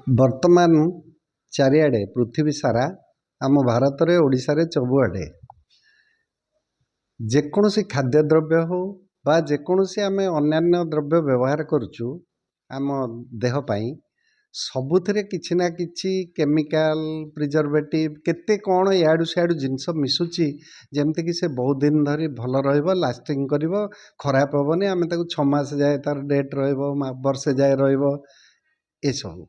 ବର୍ତ୍ତମାନ ଚାରିଆଡ଼େ ପୃଥିବୀ ସାରା ଆମ ଭାରତରେ ଓଡ଼ିଶାରେ ସବୁଆଡ଼େ ଯେକୌଣସି ଖାଦ୍ୟଦ୍ରବ୍ୟ ହେଉ ବା ଯେକୌଣସି ଆମେ ଅନ୍ୟାନ୍ୟ ଦ୍ରବ୍ୟ ବ୍ୟବହାର କରୁଛୁ ଆମ ଦେହ ପାଇଁ ସବୁଥିରେ କିଛି ନା କିଛି କେମିକାଲ ପ୍ରିଜର୍ଭେଟିଭ୍ କେତେ କ'ଣ ଇଆଡ଼ୁ ସିଆଡ଼ୁ ଜିନିଷ ମିଶୁଛି ଯେମିତିକି ସେ ବହୁତ ଦିନ ଧରି ଭଲ ରହିବ, ଲାଷ୍ଟିଂ କରିବ, ଖରାପ ହେବନି, ଆମେ ତାକୁ 6 ମାସ ଯାଏ ତା'ର ଡେଟ୍ ରହିବ, ବର୍ଷେ ଯାଏ ରହିବ ଏସବୁ।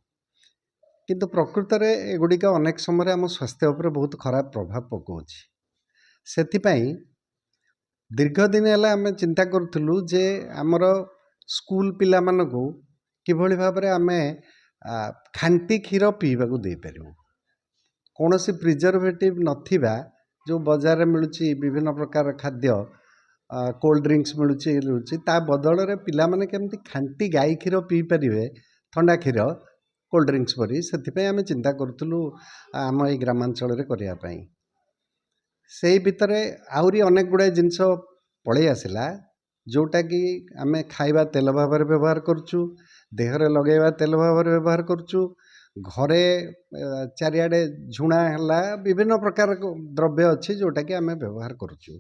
କିନ୍ତୁ ପ୍ରକୃତରେ ଏଗୁଡ଼ିକ ଅନେକ ସମୟରେ ଆମ ସ୍ୱାସ୍ଥ୍ୟ ଉପରେ ବହୁତ ଖରାପ ପ୍ରଭାବ ପକାଉଛି। ସେଥିପାଇଁ ଦୀର୍ଘ ଦିନ ହେଲା ଆମେ ଚିନ୍ତା କରୁଥିଲୁ ଯେ ଆମର ସ୍କୁଲ ପିଲାମାନଙ୍କୁ କିଭଳି ଭାବରେ ଆମେ ଖାଣ୍ଟି କ୍ଷୀର ପିଇବାକୁ ଦେଇପାରିବୁ, କୌଣସି ପ୍ରିଜର୍ଭେଟିଭ୍ ନଥିବା ଯେଉଁ ବଜାରରେ ମିଳୁଛି ବିଭିନ୍ନ ପ୍ରକାର ଖାଦ୍ୟ, କୋଲ୍ଡ ଡ୍ରିଙ୍କସ୍ ମିଳୁଛି ତା ବଦଳରେ ପିଲାମାନେ କେମିତି ଖାଣ୍ଟି ଗାଈ କ୍ଷୀର ପିଇପାରିବେ, ଥଣ୍ଡା କ୍ଷୀର, କୋଲ୍ଡ ଡ୍ରିଙ୍କସ୍ ପରି। ସେଥିପାଇଁ ଆମେ ଚିନ୍ତା କରୁଥିଲୁ ଆମ ଏଇ ଗ୍ରାମାଞ୍ଚଳରେ କରିବା ପାଇଁ। ସେଇ ଭିତରେ ଆହୁରି ଅନେକ ଗୁଡ଼ାଏ ଜିନିଷ ପଳେଇ ଆସିଲା ଯେଉଁଟାକି ଆମେ ଖାଇବା ତେଲ ଭାବରେ ବ୍ୟବହାର କରୁଛୁ, ଦେହରେ ଲଗାଇବା ତେଲ ଭାବରେ ବ୍ୟବହାର କରୁଛୁ, ଘରେ ଚାରିଆଡ଼େ ଝୁଣା ହେଲା, ବିଭିନ୍ନ ପ୍ରକାର ଦ୍ରବ୍ୟ ଅଛି ଯେଉଁଟାକି ଆମେ ବ୍ୟବହାର କରୁଛୁ।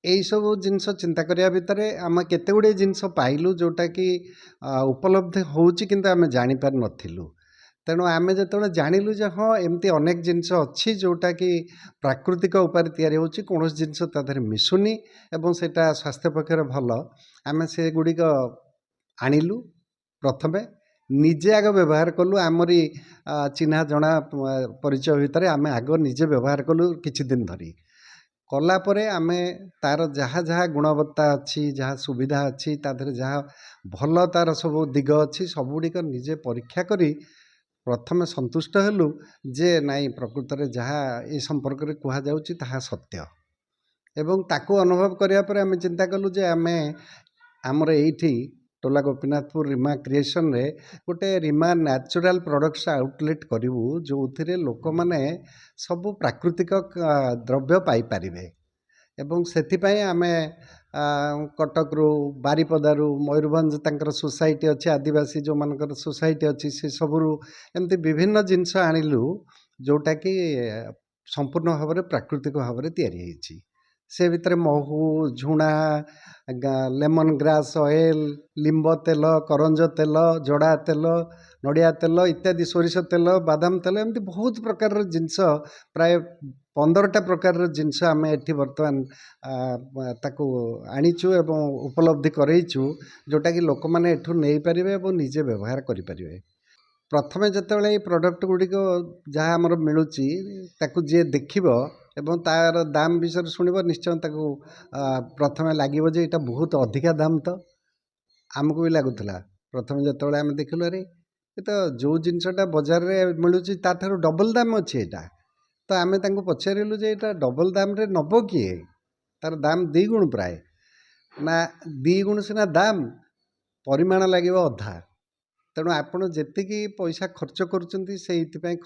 ଏଇସବୁ ଜିନିଷ ଚିନ୍ତା କରିବା ଭିତରେ ଆମେ କେତେ ଗୁଡ଼ିଏ ଜିନିଷ ପାଇଲୁ ଯେଉଁଟାକି ଉପଲବ୍ଧ ହେଉଛି କିନ୍ତୁ ଆମେ ଜାଣିପାରିନଥିଲୁ। ତେଣୁ ଆମେ ଯେତେବେଳେ ଜାଣିଲୁ ଯେ ହଁ ଏମିତି ଅନେକ ଜିନିଷ ଅଛି ଯେଉଁଟାକି ପ୍ରାକୃତିକ ଉପାୟରେ ତିଆରି ହେଉଛି, କୌଣସି ଜିନିଷ ତା ଦେହରେ ମିଶୁନି ଏବଂ ସେଇଟା ସ୍ୱାସ୍ଥ୍ୟ ପକ୍ଷରେ ଭଲ, ଆମେ ସେଗୁଡ଼ିକ ଆଣିଲୁ। ପ୍ରଥମେ ନିଜେ ଆଗ ବ୍ୟବହାର କଲୁ, ଆମରି ଚିହ୍ନା ଜଣା ପରିଚୟ ଭିତରେ ଆମେ ଆଗ ନିଜେ ବ୍ୟବହାର କଲୁ କିଛି ଦିନ ଧରି। କଲା ପରେ ଆମେ ତା'ର ଯାହା ଯାହା ଗୁଣବତ୍ତା ଅଛି, ଯାହା ସୁବିଧା ଅଛି, ତା ଦେହରେ ଯାହା ଭଲ ତା'ର ସବୁ ଦିଗ ଅଛି, ସବୁଗୁଡ଼ିକ ନିଜେ ପରୀକ୍ଷା କରି ପ୍ରଥମେ ସନ୍ତୁଷ୍ଟ ହେଲୁ ଯେ ନାଇଁ ପ୍ରକୃତରେ ଯାହା ଏ ସମ୍ପର୍କରେ କୁହାଯାଉଛି ତାହା ସତ୍ୟ। ଏବଂ ତାକୁ ଅନୁଭବ କରିବା ପରେ ଆମେ ଚିନ୍ତା କଲୁ ଯେ ଆମେ ଆମର ଏଇଠି ଟୋଲା ଗୋପୀନାଥପୁର ରିମା କ୍ରିଏସନରେ ଗୋଟେ ରିମା ନ୍ୟାଚୁରାଲ ପ୍ରଡ଼କ୍ଟସ୍ ଆଉଟଲେଟ୍ କରିବୁ ଯେଉଁଥିରେ ଲୋକମାନେ ସବୁ ପ୍ରାକୃତିକ ଦ୍ରବ୍ୟ ପାଇପାରିବେ। ଏବଂ ସେଥିପାଇଁ ଆମେ କଟକରୁ, ବାରିପଦାରୁ, ମୟୂରଭଞ୍ଜ ତାଙ୍କର ସୋସାଇଟି ଅଛି, ଆଦିବାସୀ ଯେଉଁମାନଙ୍କର ସୋସାଇଟି ଅଛି ସେସବୁରୁ ଏମିତି ବିଭିନ୍ନ ଜିନିଷ ଆଣିଲୁ ଯେଉଁଟାକି ସମ୍ପୂର୍ଣ୍ଣ ଭାବରେ ପ୍ରାକୃତିକ ଭାବରେ ତିଆରି ହେଇଛି। ସେ ଭିତରେ ମହୁ, ଝୁଣା, ଲେମନ୍ ଗ୍ରାସ୍ ଅଏଲ୍, ଲିମ୍ବ ତେଲ, କରଞ୍ଜ ତେଲ, ଜଡ଼ା ତେଲ, ନଡ଼ିଆ ତେଲ ଇତ୍ୟାଦି, ସୋରିଷ ତେଲ, ବାଦାମ ତେଲ, ଏମିତି ବହୁତ ପ୍ରକାରର ଜିନିଷ, ପ୍ରାୟ 15ଟା ପ୍ରକାରର ଜିନିଷ ଆମେ ଏଠି ବର୍ତ୍ତମାନ ତାକୁ ଆଣିଛୁ ଏବଂ ଉପଲବ୍ଧି କରେଇଛୁ ଯେଉଁଟାକି ଲୋକମାନେ ଏଠୁ ନେଇପାରିବେ ଏବଂ ନିଜେ ବ୍ୟବହାର କରିପାରିବେ। ପ୍ରଥମେ ଯେତେବେଳେ ଏଇ ପ୍ରଡ଼କ୍ଟ ଗୁଡ଼ିକ ଯାହା ଆମର ମିଳୁଛି ତାକୁ ଯିଏ ଦେଖିବ ଏବଂ ତା'ର ଦାମ ବିଷୟରେ ଶୁଣିବ, ନିଶ୍ଚୟ ତାକୁ ପ୍ରଥମେ ଲାଗିବ ଯେ ଏଇଟା ବହୁତ ଅଧିକା ଦାମ। ତ ଆମକୁ ବି ଲାଗୁଥିଲା ପ୍ରଥମେ ଯେତେବେଳେ ଆମେ ଦେଖିଲୁ ଆରେ ଏ ତ ଯେଉଁ ଜିନିଷଟା ବଜାରରେ ମିଳୁଛି ତାଠାରୁ ଡବଲ ଦାମ ଅଛି ଏଇଟା। ତ ଆମେ ତାଙ୍କୁ ପଚାରିଲୁ ଯେ ଏଇଟା ଡବଲ ଦାମରେ ନେବ କିଏ, ତା'ର ଦାମ 2 ଗୁଣ ପ୍ରାୟ। ନା 2 ଗୁଣ ସିନା ଦାମ, ପରିମାଣ ଲାଗିବ ଅଧା। ତେଣୁ ଆପଣ ଯେତିକି ପଇସା ଖର୍ଚ୍ଚ କରୁଛନ୍ତି ସେଇଥିପାଇଁ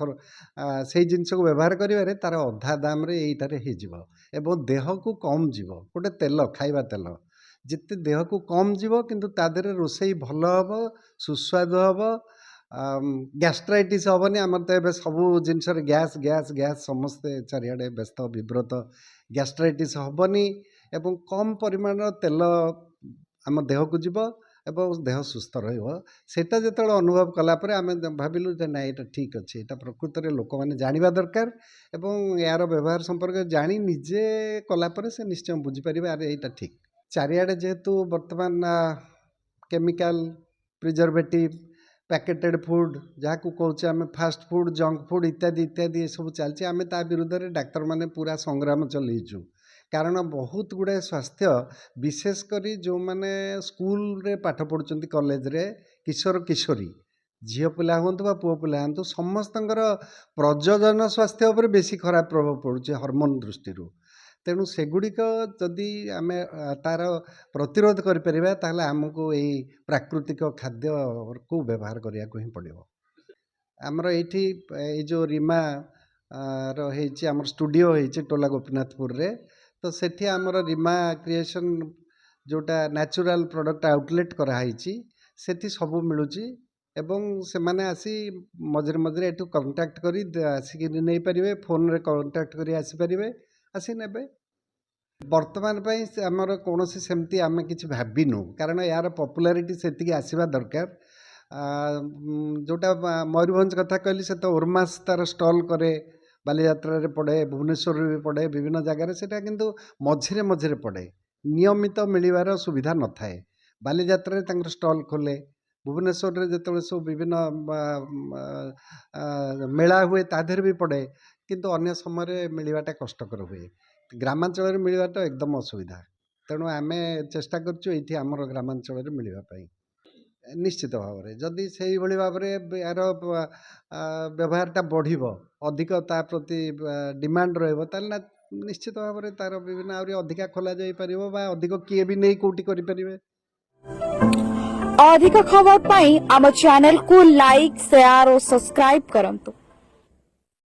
ସେଇ ଜିନିଷକୁ ବ୍ୟବହାର କରିବାରେ ତା'ର ଅଧା ଦାମରେ ଏଇଟାରେ ହେଇଯିବ ଏବଂ ଦେହକୁ କମ୍ ଯିବ। ଗୋଟେ ତେଲ, ଖାଇବା ତେଲ ଯେତେ ଦେହକୁ କମ୍ ଯିବ କିନ୍ତୁ ତା ଦେହରେ ରୋଷେଇ ଭଲ ହେବ, ସୁସ୍ୱାଦୁ ହେବ, ଗ୍ୟାଷ୍ଟ୍ରାଇଟିସ୍ ହେବନି। ଆମର ତ ଏବେ ସବୁ ଜିନିଷରେ ଗ୍ୟାସ୍ ଗ୍ୟାସ୍ ଗ୍ୟାସ୍, ସମସ୍ତେ ଚାରିଆଡ଼େ ବ୍ୟସ୍ତ ବିବ୍ରତ, ଗ୍ୟାଷ୍ଟ୍ରାଇଟିସ୍ ହେବନି ଏବଂ କମ୍ ପରିମାଣର ତେଲ ଆମ ଦେହକୁ ଯିବ ଏବଂ ଦେହ ସୁସ୍ଥ ରହିବ। ସେଇଟା ଯେତେବେଳେ ଅନୁଭବ କଲା ପରେ ଆମେ ଭାବିଲୁ ଯେ ନାଇଁ ଏଇଟା ଠିକ୍ ଅଛି, ଏଇଟା ପ୍ରକୃତରେ ଲୋକମାନେ ଜାଣିବା ଦରକାର ଏବଂ ଏହାର ବ୍ୟବହାର ସମ୍ପର୍କରେ ଜାଣି ନିଜେ କଲା ପରେ ସେ ନିଶ୍ଚୟ ବୁଝିପାରିବେ ଆରେ ଏଇଟା ଠିକ୍। ଚାରିଆଡ଼େ ଯେହେତୁ ବର୍ତ୍ତମାନ କେମିକାଲ, ପ୍ରିଜର୍ଭେଟିଭ୍, ପ୍ୟାକେଟେଡ଼ ଫୁଡ଼୍, ଯାହାକୁ କହୁଛେ ଆମେ ଫାଷ୍ଟ ଫୁଡ଼୍, ଜଙ୍କ ଫୁଡ଼୍ ଇତ୍ୟାଦି ଇତ୍ୟାଦି ଏସବୁ ଚାଲିଛି। ଆମେ ତା ବିରୁଦ୍ଧରେ ଡାକ୍ତରମାନେ ପୁରା ସଂଗ୍ରାମ ଚଲେଇଛୁ। କାରଣ ବହୁତ ଗୁଡ଼ାଏ ସ୍ୱାସ୍ଥ୍ୟ, ବିଶେଷ କରି ଯେଉଁମାନେ ସ୍କୁଲରେ ପାଠ ପଢ଼ୁଛନ୍ତି, କଲେଜରେ, କିଶୋର କିଶୋରୀ, ଝିଅ ପିଲା ହୁଅନ୍ତୁ ବା ପୁଅ ପିଲା ହୁଅନ୍ତୁ, ସମସ୍ତଙ୍କର ପ୍ରଜନନ ସ୍ୱାସ୍ଥ୍ୟ ଉପରେ ବେଶୀ ଖରାପ ପ୍ରଭାବ ପଡ଼ୁଛି ହର୍ମୋନ୍ ଦୃଷ୍ଟିରୁ। ତେଣୁ ସେଗୁଡ଼ିକ ଯଦି ଆମେ ତା'ର ପ୍ରତିରୋଧ କରିପାରିବା ତାହେଲେ ଆମକୁ ଏଇ ପ୍ରାକୃତିକ ଖାଦ୍ୟକୁ ବ୍ୟବହାର କରିବାକୁ ହିଁ ପଡ଼ିବ। ଆମର ଏଇଠି ଏଇ ଯେଉଁ ରିମା ର ହେଇଛି, ଆମର ଷ୍ଟୁଡ଼ିଓ ହେଇଛି ଟୋଲା ଗୋପୀନାଥପୁରରେ। ତ ସେଠି ଆମର ରିମା କ୍ରିଏସନ୍ ଯେଉଁଟା ନ୍ୟାଚୁରାଲ ପ୍ରଡ଼କ୍ଟ ଆଉଟଲେଟ୍ କରାହେଇଛି, ସେଠି ସବୁ ମିଳୁଛି। ଏବଂ ସେମାନେ ଆସି ମଝିରେ ମଝିରେ ଏଠୁ କଣ୍ଟାକ୍ଟ କରି ଆସିକି ନେଇପାରିବେ, ଫୋନ୍ରେ କଣ୍ଟାକ୍ଟ କରି ଆସିପାରିବେ, ଆସି ନେବେ। ବର୍ତ୍ତମାନ ପାଇଁ ଆମର କୌଣସି ସେମିତି ଆମେ କିଛି ଭାବିନୁ, କାରଣ ଏହାର ପପୁଲାରିଟି ସେତିକି ଆସିବା ଦରକାର। ଯେଉଁଟା ମୟୂରଭଞ୍ଜ କଥା କହିଲି, ସେ ତ ଓର୍ମାସ ତା'ର ଷ୍ଟଲ୍ କରେ, ବାଲିଯାତ୍ରାରେ ପଡ଼େ, ଭୁବନେଶ୍ୱରରେ ବି ପଡ଼େ, ବିଭିନ୍ନ ଜାଗାରେ ସେଇଟା କିନ୍ତୁ ମଝିରେ ମଝିରେ ପଡ଼େ, ନିୟମିତ ମିଳିବାର ସୁବିଧା ନଥାଏ। ବାଲିଯାତ୍ରାରେ ତାଙ୍କର ଷ୍ଟଲ୍ ଖୋଲେ, ଭୁବନେଶ୍ୱରରେ ଯେତେବେଳେ ସବୁ ବିଭିନ୍ନ ମେଳା ହୁଏ ତା ଦେହରେ ବି ପଡ଼େ, କିନ୍ତୁ ଅନ୍ୟ ସମୟରେ ମିଳିବାଟା କଷ୍ଟକର ହୁଏ। ଗ୍ରାମାଞ୍ଚଳରେ ମିଳିବାଟା ଏକଦମ ଅସୁବିଧା। ତେଣୁ ଆମେ ଚେଷ୍ଟା କରୁଛୁ ଏଇଠି ଆମର ଗ୍ରାମାଞ୍ଚଳରେ ମିଳିବା ପାଇଁ। ନିଶ୍ଚିତ ଭାବରେ ଯଦି ସେଇଭଳି ଭାବରେ ଏହାର ବ୍ୟବହାରଟା ବଢ଼ିବ, ଅଧିକ ତା ପ୍ରତି ଡିମାଣ୍ଡ ରହିବ, ତାହେଲେ ନିଶ୍ଚିତ ଭାବରେ ତାର ବିଭିନ୍ନ ଆହୁରି ଅଧିକା ଖୋଲା ଯାଇପାରିବ ବା ଅଧିକ କିଏ ବି ନେଇ କୋଉଠି କରିପାରିବେ। अधिक खबर पाई आम चैनल को लाइक, शेयर और सब्सक्राइब करंतु।